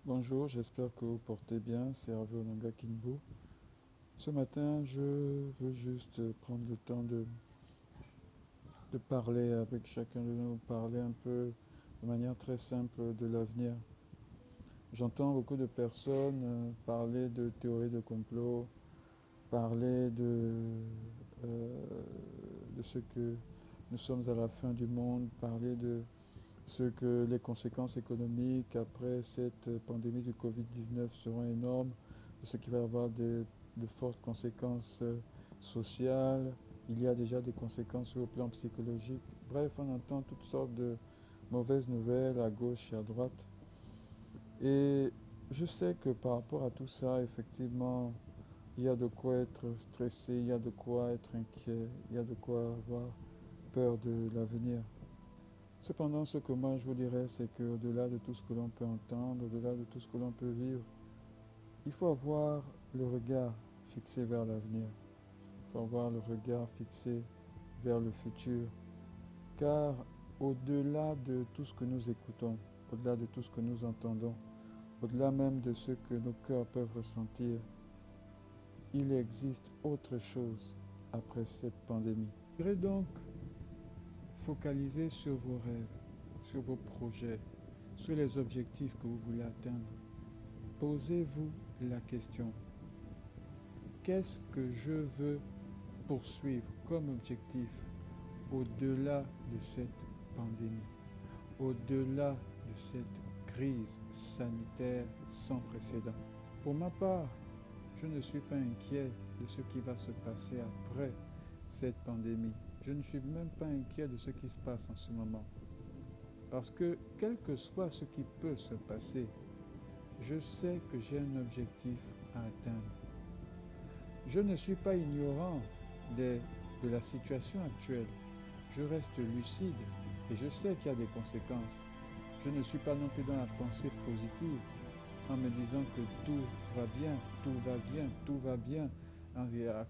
Bonjour, j'espère que vous portez bien, c'est Hervé Onanga Kinbo. Ce matin, je veux juste prendre le temps de parler avec chacun de nous, parler un peu de manière très simple de l'avenir. J'entends beaucoup de personnes parler de théories de complot, parler euh, de ce que nous sommes à la fin du monde, parler de ce que les conséquences économiques après cette pandémie du Covid-19 seront énormes, de ce qu'il va y avoir de fortes conséquences sociales. Il y a déjà des conséquences sur le plan psychologique. Bref, on entend toutes sortes de mauvaises nouvelles à gauche et à droite. Et je sais que par rapport à tout ça, effectivement, il y a de quoi être stressé, il y a de quoi être inquiet, il y a de quoi avoir peur de l'avenir. Cependant, ce que moi je vous dirais, c'est qu'au-delà de tout ce que l'on peut entendre, au-delà de tout ce que l'on peut vivre, il faut avoir le regard fixé vers l'avenir. Il faut avoir le regard fixé vers le futur. Car au-delà de tout ce que nous écoutons, au-delà de tout ce que nous entendons, au-delà même de ce que nos cœurs peuvent ressentir, il existe autre chose après cette pandémie. Je voudrais donc focaliser sur vos rêves, sur vos projets, sur les objectifs que vous voulez atteindre. Posez-vous la question, qu'est-ce que je veux poursuivre comme objectif au-delà de cette pandémie, au-delà de cette crise sanitaire sans précédent? Pour ma part, je ne suis pas inquiet de ce qui va se passer après cette pandémie. Je ne suis même pas inquiet de ce qui se passe en ce moment. Parce que quel que soit ce qui peut se passer, je sais que j'ai un objectif à atteindre. Je ne suis pas ignorant de la situation actuelle. Je reste lucide et je sais qu'il y a des conséquences. Je ne suis pas non plus dans la pensée positive en me disant que tout va bien, tout va bien, tout va bien.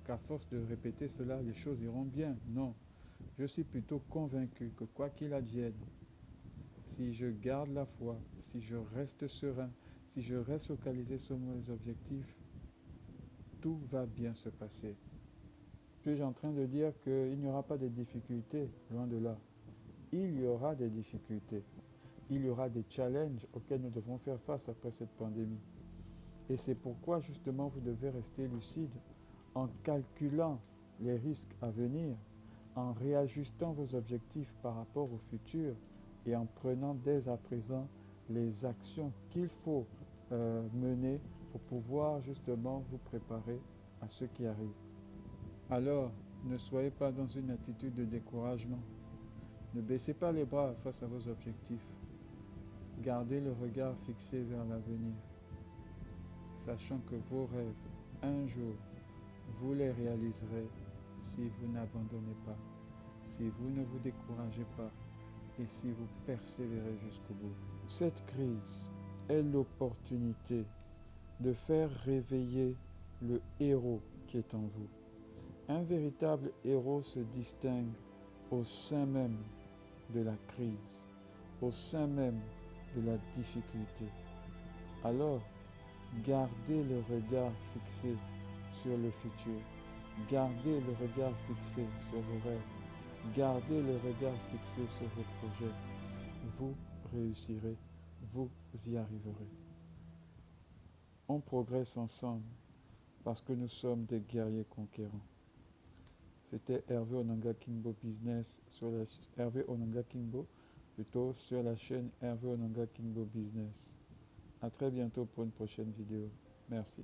Qu'à force de répéter cela, les choses iront bien. Non, je suis plutôt convaincu que quoi qu'il advienne, si je garde la foi, si je reste serein, si je reste focalisé sur mes objectifs, tout va bien se passer. Suis-je en train de dire qu'il n'y aura pas de difficultés? Loin de là. Il y aura des difficultés. Il y aura des challenges auxquels nous devrons faire face après cette pandémie. Et c'est pourquoi justement vous devez rester lucide en calculant les risques à venir, en réajustant vos objectifs par rapport au futur et en prenant dès à présent les actions qu'il faut mener pour pouvoir justement vous préparer à ce qui arrive. Alors, ne soyez pas dans une attitude de découragement. Ne baissez pas les bras face à vos objectifs. Gardez le regard fixé vers l'avenir, sachant que vos rêves, un jour, vous les réaliserez si vous n'abandonnez pas, si vous ne vous découragez pas et si vous persévérez jusqu'au bout. Cette crise est l'opportunité de faire réveiller le héros qui est en vous. Un véritable héros se distingue au sein même de la crise, au sein même de la difficulté. Alors, gardez le regard fixé sur le futur. Gardez le regard fixé sur vos rêves. Gardez le regard fixé sur vos projets. Vous réussirez. Vous y arriverez. On progresse ensemble parce que nous sommes des guerriers conquérants. C'était Hervé Onanga Kinbo Business sur la Hervé Onanga Kinbo, plutôt sur la chaîne Hervé Onanga Kinbo Business. À très bientôt pour une prochaine vidéo. Merci.